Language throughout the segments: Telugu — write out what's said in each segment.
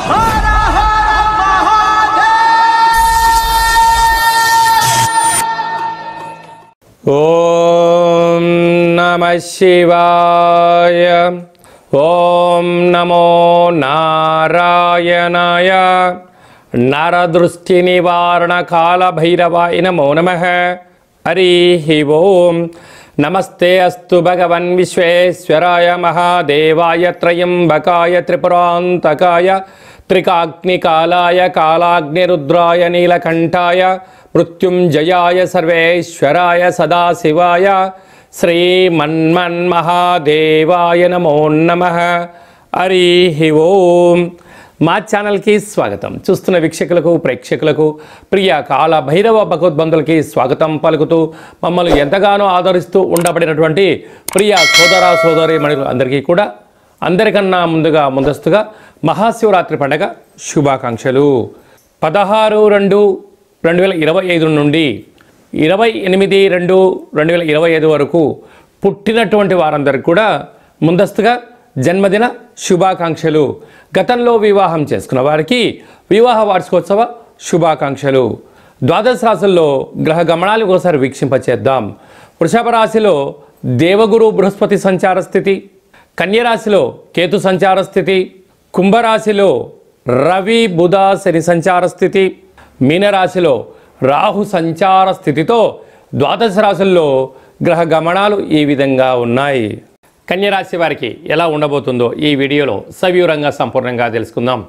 ఓం నమః శివాయ. ఓం నమో నారాయణాయ. నరదృష్టి నివారణ కాల భైరవాయ నమో నమః. హరి ఓం. నమస్తే అస్తు భగవన్ విశ్వేశ్వరాయ మహాదేవాయ త్రయంబకాయ త్రిపురాంతకాయ త్రికాగ్నికాలాయ కాలాగ్నిరుద్రాయ నీలకంఠాయ మృత్యుంజయాయ సర్వేశ్వరాయ సదాశివాయ శ్రీమన్మన్మహాదేవాయ నమో నమః. హరి ఓం. మా ఛానల్కి స్వాగతం. చూస్తున్న వీక్షకులకు ప్రేక్షకులకు ప్రియ కాల భైరవ భగవద్బంధులకి స్వాగతం పలుకుతూ మమ్మల్ని ఎంతగానో ఆదరిస్తూ ఉండబడినటువంటి ప్రియ సోదర సోదరి మణులు అందరికీ కూడా అందరికన్నా ముందస్తుగా మహాశివరాత్రి పండుగ శుభాకాంక్షలు. 16/2/2025 నుండి 28/2/2025 వరకు పుట్టినటువంటి వారందరికీ కూడా ముందస్తుగా జన్మదిన శుభాకాంక్షలు. గతంలో వివాహం చేసుకున్న వారికి వివాహ వార్షికోత్సవ శుభాకాంక్షలు. ద్వాదశ రాశుల్లో గ్రహ గమనాలు ఒకసారి వీక్షింపచేద్దాం. వృషభ రాశిలో దేవగురు బృహస్పతి సంచార స్థితి, కన్యరాశిలో కేతు సంచార స్థితి, కుంభరాశిలో రవి బుధ శని సంచార స్థితి, మీనరాశిలో రాహు సంచార స్థితితో ద్వాదశ రాశుల్లో గ్రహ గమనాలు ఈ విధంగా ఉన్నాయి. కన్యరాశి వారికి ఎలా ఉండబోతుందో ఈ వీడియోలో సవివరంగా సంపూర్ణంగా తెలుసుకుందాం.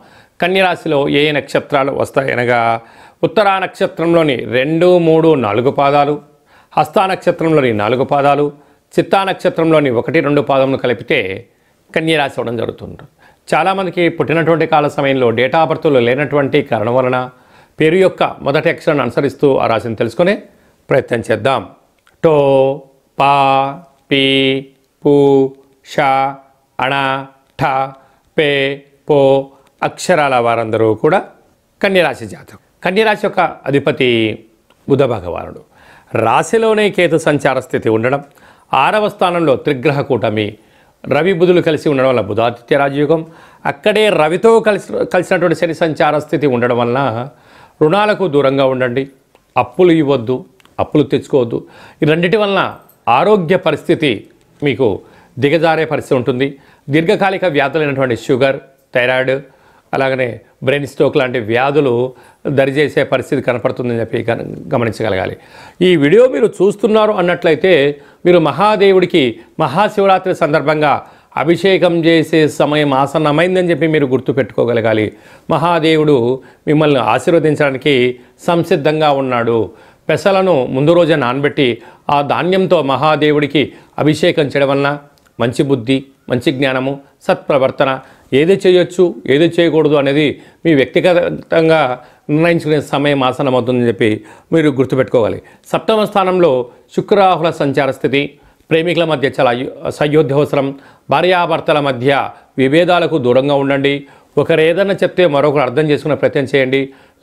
కన్యరాశిలో ఏ నక్షత్రాలు వస్తాయనగా ఉత్తరా నక్షత్రంలోని 2, 3, 4 పాదాలు, హస్తా నక్షత్రంలోని 4 పాదాలు, చిత్తా నక్షత్రంలోని 1, 2 పాదములు కలిపితే కన్యరాశి అవ్వడం జరుగుతుంది. చాలామందికి పుట్టినటువంటి కాల సమయంలో డేటా ఆఫ్ బర్త్లో లేనటువంటి కారణం వలన పేరు యొక్క మొదటి అక్షరాన్ని అనుసరిస్తూ ఆ రాశిని తెలుసుకునే ప్రయత్నం చేద్దాం. టో, పా, పీ, పు, ష, అణ, ఠ, పే, పో అక్షరాల వారందరూ కూడా కన్యరాశి జాతకం. కన్యరాశి యొక్క అధిపతి బుధ భగవానుడు. రాశిలోనే కేతు సంచార స్థితి ఉండడం, 6వ స్థానంలో త్రిగ్రహ కూటమి రవి బుధులు కలిసి ఉండడం వల్ల బుధాదిత్య రాజయోగం, అక్కడే రవితో కలిసినటువంటి శని సంచార స్థితి ఉండడం వలన రుణాలకు దూరంగా ఉండండి, అప్పులు ఇవ్వద్దు, అప్పులు తెచ్చుకోవద్దు. ఈ రెండింటి వలన ఆరోగ్య పరిస్థితి మీకు దిగజారే పరిస్థితి ఉంటుంది. దీర్ఘకాలిక వ్యాధులైనటువంటి షుగర్, థైరాయిడ్, అలాగనే బ్రెయిన్ స్ట్రోక్ లాంటి వ్యాధులు దరిచేసే పరిస్థితి కనపడుతుందని చెప్పి గమనించగలగాలి. ఈ వీడియో మీరు చూస్తున్నారు అన్నట్లయితే మీరు మహాదేవుడికి మహాశివరాత్రి సందర్భంగా అభిషేకం చేసే సమయం ఆసన్నమైందని చెప్పి మీరు గుర్తుపెట్టుకోగలగాలి. మహాదేవుడు మిమ్మల్ని ఆశీర్వదించడానికి సంసిద్ధంగా ఉన్నాడు. పెసలను ముందు రోజే నానబెట్టి ఆ ధాన్యంతో మహాదేవుడికి అభిషేకం చేయడం వలన మంచి బుద్ధి, మంచి జ్ఞానము, సత్ప్రవర్తన, ఏది చేయొచ్చు ఏది చేయకూడదు అనేది మీ వ్యక్తిగతంగా నిర్ణయించుకునే సమయం ఆసన్నమవుతుందని చెప్పి మీరు గుర్తుపెట్టుకోవాలి. 7వ స్థానంలో శుక్రరాహుల సంచార స్థితి ప్రేమికుల మధ్య చాలా సయోధ్యవసరం, భార్యాభర్తల మధ్య విభేదాలకు దూరంగా ఉండండి. ఒకరు ఏదన్నా చెప్తే మరొకరు అర్థం చేసుకునే ప్రయత్నం చేయండి,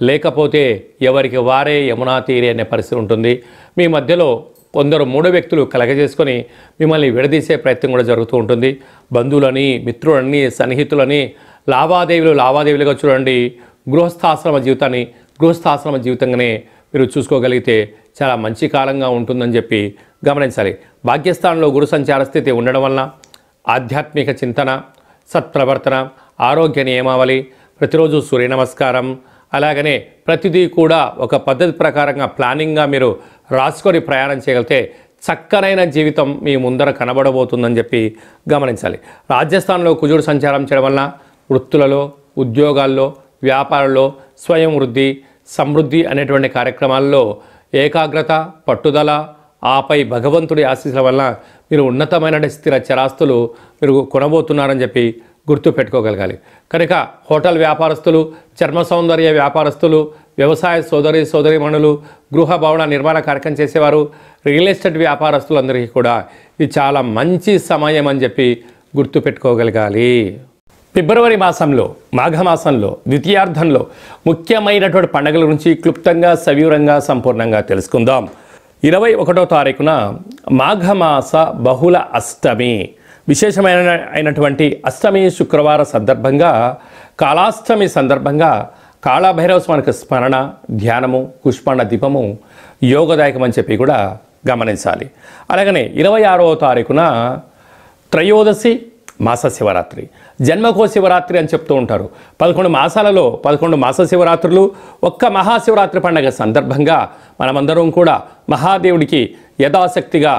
లేకపోతే ఎవరికి వారే యమునా తీరే అనే పరిస్థితి ఉంటుంది. మీ మధ్యలో కొందరు 3 వ్యక్తులు కలగజేసుకొని మిమ్మల్ని విడదీసే ప్రయత్నం కూడా జరుగుతూ ఉంటుంది. బంధువులని, మిత్రులని, సన్నిహితులని లావాదేవీలుగా చూడండి. గృహస్థాశ్రమ జీవితంగానే మీరు చూసుకోగలిగితే చాలా మంచి కాలంగా ఉంటుందని చెప్పి గమనించాలి. భాగ్యస్థానంలో గురు సంచార స్థితి ఉండడం వలన ఆధ్యాత్మిక చింతన, సత్ప్రవర్తన, ఆరోగ్య నియమావళి, ప్రతిరోజు సూర్య నమస్కారం, అలాగనే ప్రతిదీ కూడా ఒక పద్ధతి ప్రకారంగా ప్లానింగ్గా మీరు రాసుకొని ప్రయాణం చేయగలిగితే చక్కనైన జీవితం మీ ముందర కనబడబోతుందని చెప్పి గమనించాలి. రాజ్యస్థానంలో కుజుడు సంచారం చేయడం వలన వృత్తులలో, ఉద్యోగాల్లో, వ్యాపారంలో స్వయం వృద్ధి, సమృద్ధి అనేటువంటి కార్యక్రమాల్లో ఏకాగ్రత, పట్టుదల, ఆపై భగవంతుడి ఆశీస్సుల వల్ల మీరు ఉన్నతమైన స్థిర చరాస్తులు మీరు కొనబోతున్నారని చెప్పి గుర్తు పెట్టుకోగలగాలి. కనుక హోటల్ వ్యాపారస్తులు, చర్మ సౌందర్య వ్యాపారస్తులు, వ్యవసాయ సోదరీమణులు, గృహ భవన నిర్మాణ కార్యక్రమం చేసేవారు, రియల్ ఎస్టేట్ వ్యాపారస్తులందరికీ కూడా ఇది చాలా మంచి సమయం అని చెప్పి గుర్తు పెట్టుకోగలగాలి. ఫిబ్రవరి మాసంలో, మాఘమాసంలో ద్వితీయార్థంలో ముఖ్యమైనటువంటి పండుగల గురించి క్లుప్తంగా సవివరంగా సంపూర్ణంగా తెలుసుకుందాం. 21వ తారీఖున మాఘమాస బహుళ అష్టమి, విశేషమైనటువంటి అష్టమి శుక్రవార సందర్భంగా కాళాష్టమి సందర్భంగా కాళభైరవ స్వామికి స్మరణ, ధ్యానము, పుష్పాండ దీపము యోగదాయకం అని చెప్పి కూడా గమనించాలి. అలాగనే 26వ తారీఖున త్రయోదశి మాస శివరాత్రి, జన్మకో శివరాత్రి అని చెప్తూ ఉంటారు. 11 మాసాలలో 11 మాస శివరాత్రులు, ఒక్క మహాశివరాత్రి పండుగ సందర్భంగా మనమందరం కూడా మహాదేవుడికి యథాశక్తిగా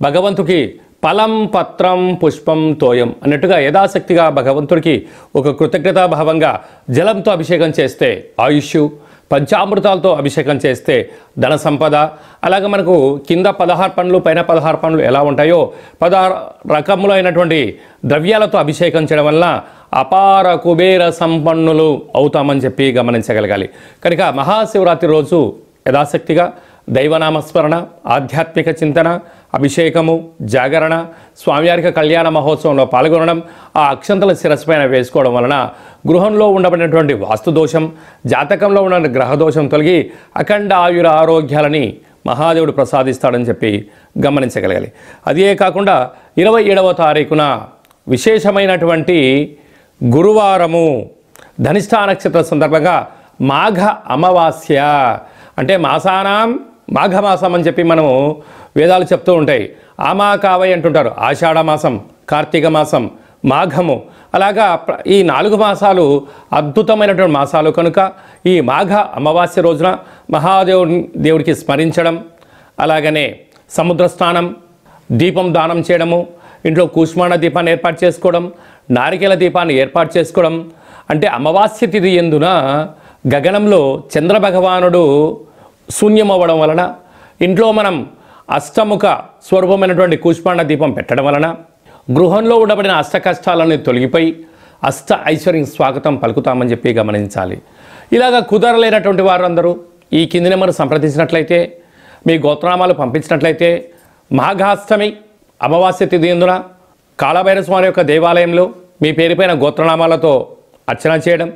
భగవంతుడికి ఫలం, పత్రం, పుష్పం, తోయం అన్నట్టుగా యథాశక్తిగా భగవంతుడికి ఒక కృతజ్ఞతాభావంగా జలంతో అభిషేకం చేస్తే ఆయుష్, పంచామృతాలతో అభిషేకం చేస్తే ధన సంపద, అలాగే మనకు కింద 16 పనులు పైన 16 పనులు ఎలా ఉంటాయో 16 రకములైనటువంటి ద్రవ్యాలతో అభిషేకం చేయడం వల్ల అపార కుబేర సంపన్నులు అవుతామని చెప్పి గమనించగలగాలి. కనుక మహాశివరాత్రి రోజు యథాశక్తిగా దైవనామస్మరణ, ఆధ్యాత్మిక చింతన, అభిషేకము, జాగరణ, స్వామివారికి కళ్యాణ మహోత్సవంలో పాల్గొనడం, ఆ అక్షంతల శిరస్సు పైన వేసుకోవడం వలన గృహంలో ఉండబడినటువంటి వాస్తుదోషం, జాతకంలో ఉన్న గ్రహదోషం తొలగి అఖండ ఆయుర ఆరోగ్యాలని మహాదేవుడు ప్రసాదిస్తాడని చెప్పి గమనించగలగాలి. అదే కాకుండా 27వ తారీఖున విశేషమైనటువంటి గురువారము ధనిష్ఠా నక్షత్ర సందర్భంగా మాఘ అమావాస్య, అంటే మాసానాం మాఘమాసం అని చెప్పి మనము వేదాలు చెప్తూ ఉంటాయి. ఆమాకావై అంటుంటారు. ఆషాఢ మాసం, కార్తీక మాసం, మాఘము, అలాగా ఈ 4 మాసాలు అద్భుతమైనటువంటి మాసాలు కనుక ఈ మాఘ అమావాస్య రోజున దేవుడికి స్మరించడం, అలాగనే సముద్ర స్నానం, దీపం దానం చేయడము, ఇంట్లో కూష్మాండ దీపాన్ని ఏర్పాటు చేసుకోవడం, నారికేల దీపాన్ని ఏర్పాటు చేసుకోవడం, అంటే అమావాస్య తిథి యందున గగనంలో చంద్రభగవానుడు శూన్యమవ్వడం వలన ఇంట్లో మనం అష్టముఖ స్వరూపమైనటువంటి కూష్మాండ దీపం పెట్టడం వలన గృహంలో ఉండబడిన అష్ట కష్టాలన్నీ తొలగిపోయి అష్ట ఐశ్వర్యం స్వాగతం పలుకుతామని చెప్పి గమనించాలి. ఇలాగ కుదరలేనటువంటి వారందరూ ఈ కింది నెంబర్ సంప్రదించినట్లయితే, మీ గోత్రనామాలు పంపించినట్లయితే మాఘాష్టమి అమావాస్య తిథి యందున కాళభైరవ స్వామి యొక్క దేవాలయంలో మీ పేరుపైన గోత్రనామాలతో అర్చన చేయడం,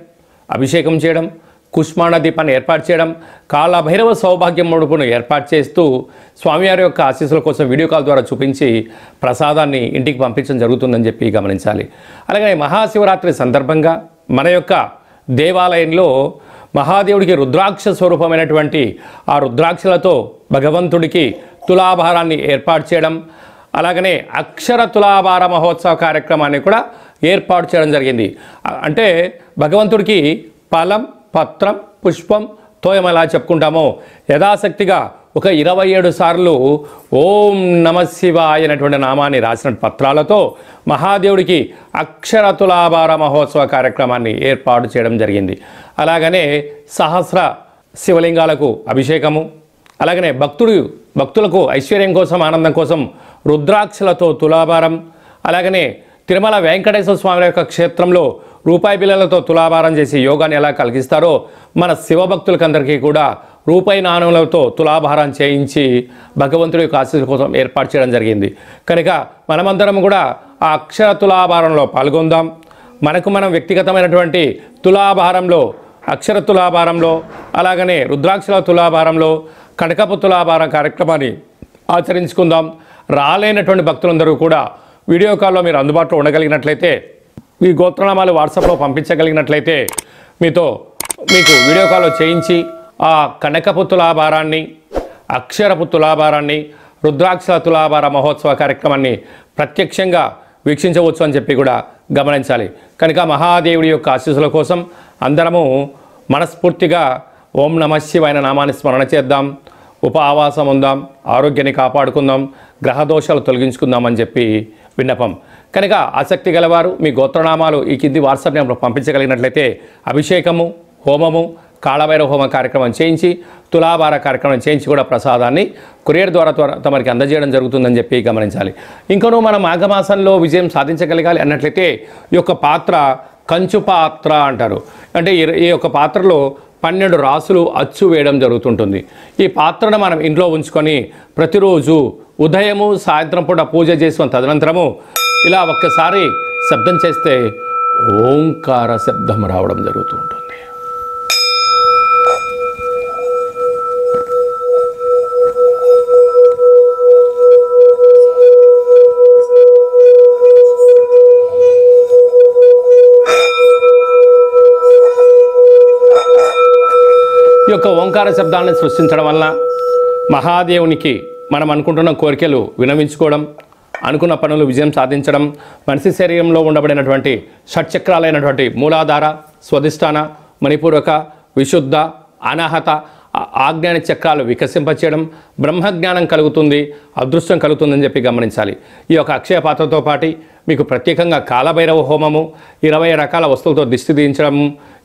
అభిషేకం చేయడం, కుష్మాండ దీపాన్ని ఏర్పాటు చేయడం, కాళభైరవ సౌభాగ్యం ముడుపును ఏర్పాటు చేస్తూ స్వామివారి యొక్క ఆశీస్సుల కోసం వీడియో కాల్ ద్వారా చూపించి ప్రసాదాన్ని ఇంటికి పంపించడం జరుగుతుందని చెప్పి గమనించాలి. అలాగే మహాశివరాత్రి సందర్భంగా మన యొక్క దేవాలయంలో మహాదేవుడికి రుద్రాక్ష స్వరూపమైనటువంటి ఆ రుద్రాక్షలతో భగవంతుడికి తులాభారాన్ని ఏర్పాటు చేయడం, అలాగనే అక్షర తులాభార మహోత్సవ కార్యక్రమాన్ని కూడా ఏర్పాటు చేయడం జరిగింది. అంటే భగవంతుడికి ఫలం, పత్రం, పుష్పం, తోయం ఎలా చెప్పుకుంటామో యథాశక్తిగా ఒక 27 సార్లు ఓం నమ శివాయ అనేటువంటి నామాన్ని రాసిన పత్రాలతో మహాదేవుడికి అక్షర తులాభార మహోత్సవ కార్యక్రమాన్ని ఏర్పాటు చేయడం జరిగింది. అలాగనే సహస్ర శివలింగాలకు అభిషేకము, అలాగనే భక్తులకు ఐశ్వర్యం కోసం, ఆనందం కోసం రుద్రాక్షలతో తులాభారం, అలాగనే తిరుమల వెంకటేశ్వర స్వామి యొక్క క్షేత్రంలో రూపాయి బిళ్ళలతో తులాభారం చేసి యోగాన్ని ఎలా కలిగిస్తారో మన శివభక్తులకందరికీ కూడా రూపాయి నాణ్యములతో తులాభారం చేయించి భగవంతుడి యొక్క ఆశీస్సుల కోసం ఏర్పాటు చేయడం జరిగింది. కనుక మనమందరం కూడా ఆ అక్షర తులాభారంలో పాల్గొందాం. మనం వ్యక్తిగతమైనటువంటి తులాభారంలో, అక్షర తులాభారంలో, అలాగనే రుద్రాక్షల తులాభారంలో, కనకపు తులాభారం కార్యక్రమాన్ని ఆచరించుకుందాం. రాలేనటువంటి భక్తులందరూ కూడా వీడియో కాల్లో మీరు అందుబాటులో ఉండగలిగినట్లయితే, మీ గోత్రనామాలు వాట్సాప్లో పంపించగలిగినట్లయితే మీకు వీడియో కాల్లో చేయించి ఆ కనకపు తులాభారాన్ని, అక్షరపు తులాభారాన్ని, రుద్రాక్షల తులాభార మహోత్సవ కార్యక్రమాన్ని ప్రత్యక్షంగా వీక్షించవచ్చు అని చెప్పి కూడా గమనించాలి. కనుక మహాదేవుడి యొక్క ఆశీస్సుల కోసం అందరము మనస్ఫూర్తిగా ఓం నమః శివాయ నామాన్ని స్మరణ చేద్దాం, ఉపవాసం ఉందాం, ఆరోగ్యాన్ని కాపాడుకుందాం, గ్రహదోషాలు తొలగించుకుందామని చెప్పి విన్నపం. కనుక ఆసక్తి గలవారు మీ గోత్రనామాలు ఈ కింది వాట్సాప్ నెంబర్ పంపించగలిగినట్లయితే అభిషేకము, హోమము, కాళభైరవ హోమ కార్యక్రమం చేయించి తులాభార కార్యక్రమం చేయించి కూడా ప్రసాదాన్ని కొరియర్ ద్వారా తమరికి అందజేయడం జరుగుతుందని చెప్పి గమనించాలి. ఇంకనూ మనం మాఘమాసంలో విజయం సాధించగలగాలి అన్నట్లయితే ఈ యొక్క పాత్ర కంచు పాత్ర అంటారు. అంటే ఈ యొక్క పాత్రలో 12 రాసులు అచ్చు వేయడం జరుగుతుంటుంది. ఈ పాత్రను మనం ఇంట్లో ఉంచుకొని ప్రతిరోజు ఉదయము, సాయంత్రం పూట పూజ చేసిన తదనంతరము ఇలా ఒక్కసారి శబ్దం చేస్తే ఓంకార శబ్దం రావడం జరుగుతూ ఉంటుంది. ఈ యొక్క ఓంకార శబ్దాలను సృష్టించడం వల్ల మహాదేవునికి మనం అనుకుంటున్న కోరికలు వినవించుకోవడం, అనుకున్న పనులు విజయం సాధించడం, మనిషి శరీరంలో ఉండబడినటువంటి షట్చక్రాలైనటువంటి మూలాధార, స్వధిష్టాన, మణిపూరక, విశుద్ధ, అనాహత, ఆజ్ఞాన చక్రాలు వికసింపచేయడం, బ్రహ్మజ్ఞానం కలుగుతుంది, అదృష్టం కలుగుతుందని చెప్పి గమనించాలి. ఈ యొక్క అక్షయ పాత్రతో పాటు మీకు ప్రత్యేకంగా కాలభైరవ హోమము, 20 రకాల వస్తువులతో దిష్టి తీయించడం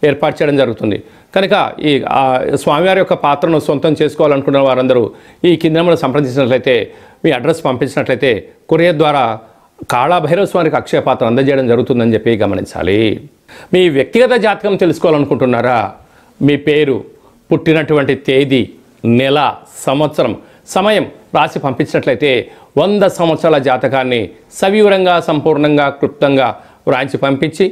ఏర్పాటు చేయడం జరుగుతుంది. కనుక ఈ స్వామివారి యొక్క పాత్రను సొంతం చేసుకోవాలనుకున్న వారందరూ ఈ కిందమును సంప్రదించినట్లయితే, మీ అడ్రస్ పంపించినట్లయితే కొరియర్ ద్వారా కాళభైరవ స్వామికి అక్షయ పాత్ర అందజేయడం జరుగుతుందని చెప్పి గమనించాలి. మీ వ్యక్తిగత జాతకం తెలుసుకోవాలనుకుంటున్నారా? మీ పేరు, పుట్టినటువంటి తేదీ, నెల, సంవత్సరం, సమయం రాసి పంపించినట్లయితే 100 సంవత్సరాల జాతకాన్ని సవివరంగా, సంపూర్ణంగా, క్లుప్తంగా వ్రాయించి పంపించి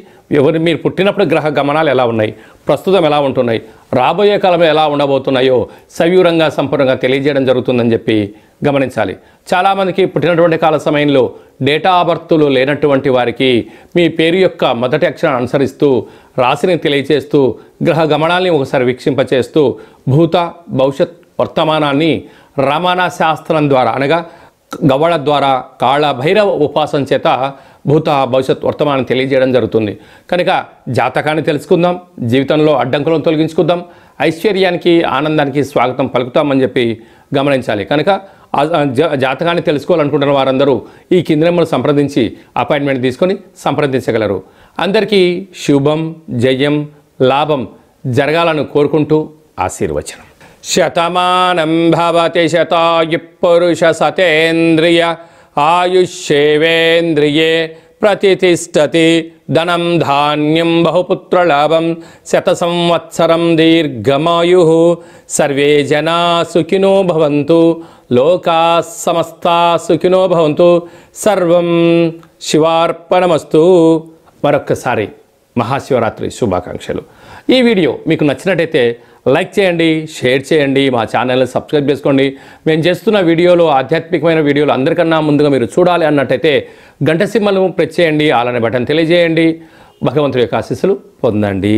మీరు పుట్టినప్పుడు గ్రహ గమనాలు ఎలా ఉన్నాయి, ప్రస్తుతం ఎలా ఉంటున్నాయి, రాబోయే కాలంలో ఎలా ఉండబోతున్నాయో సవివరంగా, సంపూర్ణంగా తెలియజేయడం జరుగుతుందని చెప్పి గమనించాలి. చాలామందికి పుట్టినటువంటి కాల సమయంలో డేటా ఆఫ్ బర్త్లు లేనటువంటి వారికి మీ పేరు యొక్క మొదటి అక్షరాన్ని అనుసరిస్తూ రాశిని తెలియజేస్తూ గ్రహ గమనాల్ని ఒకసారి వీక్షింపచేస్తూ భూత, భవిష్యత్, వర్తమానాన్ని రమణ శాస్త్రం ద్వారా అనగా గవ్వళ ద్వారా కాళభైరవ ఉపాసన చేత భూత, భవిష్యత్, వర్తమానం తెలియజేయడం జరుగుతుంది. కనుక జాతకాన్ని తెలుసుకుందాం, జీవితంలో అడ్డంకులను తొలగించుకుందాం, ఐశ్వర్యానికి, ఆనందానికి స్వాగతం పలుకుతామని చెప్పి గమనించాలి. కనుక జాతకాన్ని తెలుసుకోవాలనుకుంటున్న వారందరూ ఈ కింది నెంబర్ను సంప్రదించి అపాయింట్మెంట్ తీసుకొని సంప్రదించగలరు. అందరికీ శుభం, జయం, లాభం జరగాలని కోరుకుంటూ ఆశీర్వచనం. శతమానం భవతి శతాయు పురుష సతేంద్రియ ఆయుష్యేవేంద్రియే ప్రతిష్టతి ధనం ధాన్యం బహుపుత్రలాభం శత సంవత్సరం దీర్ఘమాయు సర్వే జనా సుఖినో భవంతు లోకా సమస్తా సుఖినో భవంతు సర్వం శివార్పణమస్తు. మరొక్కసారి మహాశివరాత్రి శుభాకాంక్షలు. ఈ వీడియో మీకు నచ్చినట్టయితే లైక్ చేయండి, షేర్ చేయండి, మా ఛానల్ని సబ్స్క్రైబ్ చేసుకోండి. మేము చేస్తున్న వీడియోలు, ఆధ్యాత్మికమైన వీడియోలు అందరికన్నా ముందుగా మీరు చూడాలి అన్నట్టయితే గంట సింబల్ను ప్రెస్ చేయండి, అలానే బటన్ తెలియజేయండి. భగవంతుడి యొక్క ఆశీస్సులు పొందండి.